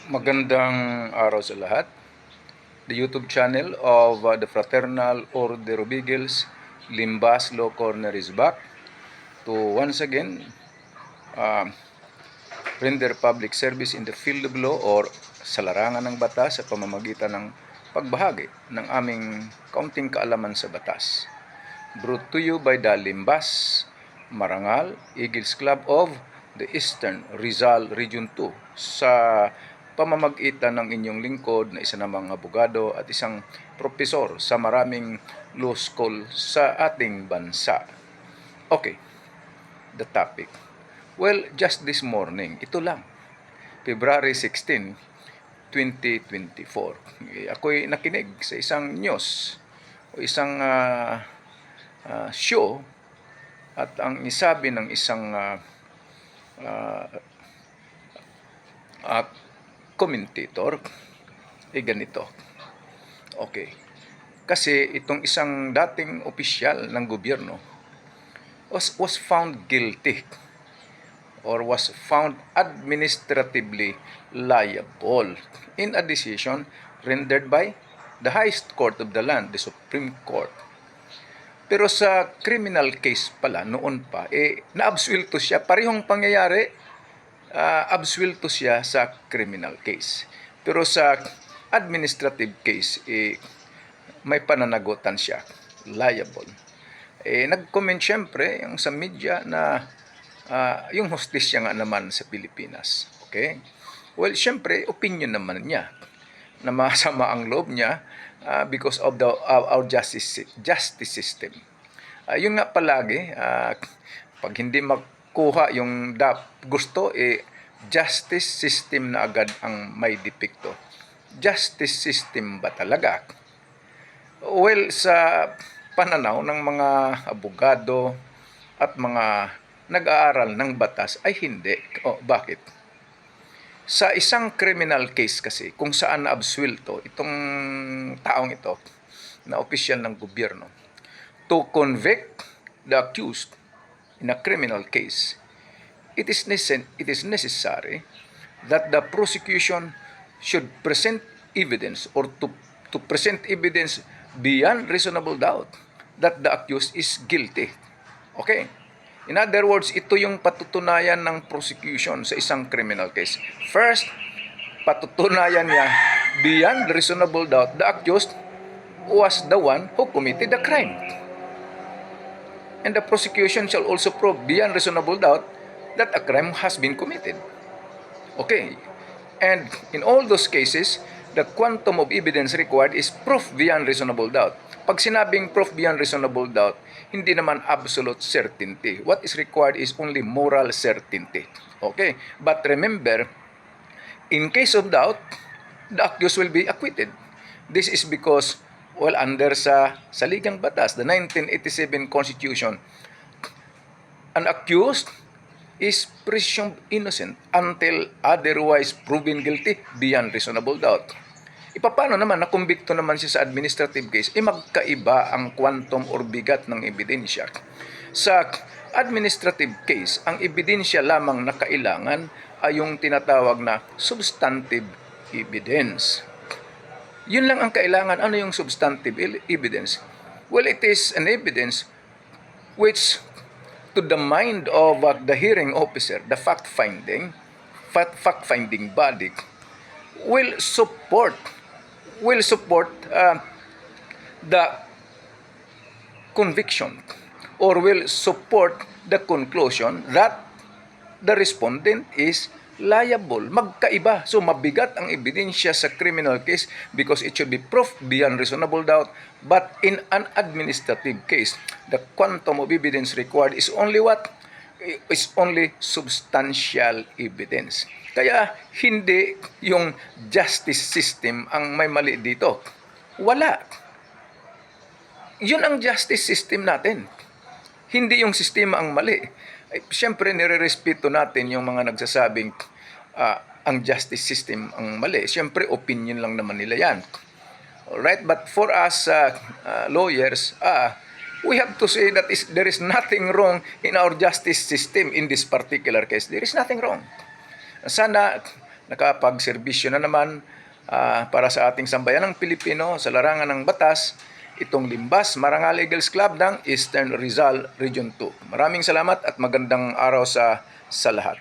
Magandang araw sa lahat. The YouTube channel of the Fraternal Order of Eagles, Limbas Law Corner is back to once again uh, render public service in the field of law or sa larangan ng batas sa pamamagitan ng pagbahagi ng aming kaunting kaalaman sa batas. Brought to you by the Limbas Marangal Eagles Club of the Eastern Rizal Region 2 sa pamamagitan ng inyong lingkod na isa namang abogado at isang propesor sa maraming law school sa ating bansa. Okay, the topic. Well, just this morning, ito lang, February 16, 2024. Ako'y nakinig sa isang news o isang show at ang isabi ng isang commentator ay ganito. Okay. Kasi itong isang dating opisyal ng gobyerno was found guilty or was found administratively liable in a decision rendered by the highest court of the land, the Supreme Court. Pero sa criminal case pala, noon pa, na-absuelto siya. Parehong pangyayari, absuelto siya sa criminal case. Pero sa administrative case, may pananagutan siya, liable. Nag-comment siyempre yung sa media na yung hostisya nga naman sa Pilipinas. Okay? Well, siyempre, opinion naman niya na masama ang loob niya because of our justice system. Yun nga palagi, pag hindi makuha yung gusto, justice system na agad ang may depekto. Justice system ba talaga? Well, sa pananaw ng mga abogado at mga nag-aaral ng batas ay hindi. Bakit? Sa isang criminal case kasi, kung saan na-absuelto itong taong ito na opisyal ng gobyerno, to convict the accused in a criminal case, it is necessary that the prosecution should present evidence or to present evidence beyond reasonable doubt that the accused is guilty. Okay? In other words, ito yung patutunayan ng prosecution sa isang criminal case. First, patutunayan niya beyond reasonable doubt the accused was the one who committed the crime. And the prosecution shall also prove beyond reasonable doubt that a crime has been committed. Okay. And in all those cases, the quantum of evidence required is proof beyond reasonable doubt. Pag sinabing proof beyond reasonable doubt, hindi naman absolute certainty. What is required is only moral certainty. Okay? But remember, in case of doubt, the accused will be acquitted. This is because, well, under sa Saligang Batas, the 1987 Constitution, an accused is presumed innocent until otherwise proven guilty beyond reasonable doubt. Paano naman na kumbikto naman siya sa administrative case, magkaiba ang quantum or bigat ng ebidensya. Sa administrative case, ang ebidensya lamang na kailangan ay yung tinatawag na substantive evidence. Yun lang ang kailangan. Ano yung substantive evidence? Well, it is an evidence which to the mind of the hearing officer, the fact-finding body, will support the conviction or will support the conclusion that the respondent is liable. Magkaiba. So, mabigat ang ebidensya sa criminal case because it should be proof beyond reasonable doubt. But in an administrative case, the quantum of evidence required is only what? Is only substantial evidence. Kaya hindi yung justice system ang may mali dito. Wala. Yun ang justice system natin. Hindi yung sistema ang mali. Siyempre, nire-respeto natin yung mga nagsasabing ang justice system ang mali. Siyempre, opinion lang naman nila yan. Alright? But for us lawyers, we have to say that there is nothing wrong in our justice system in this particular case. There is nothing wrong. Sana nakapagserbisyo na naman para sa ating sambayanang Pilipino sa larangan ng batas itong Limbas Marangal Eagles Club ng Eastern Rizal Region 2. Maraming salamat at magandang araw sa lahat.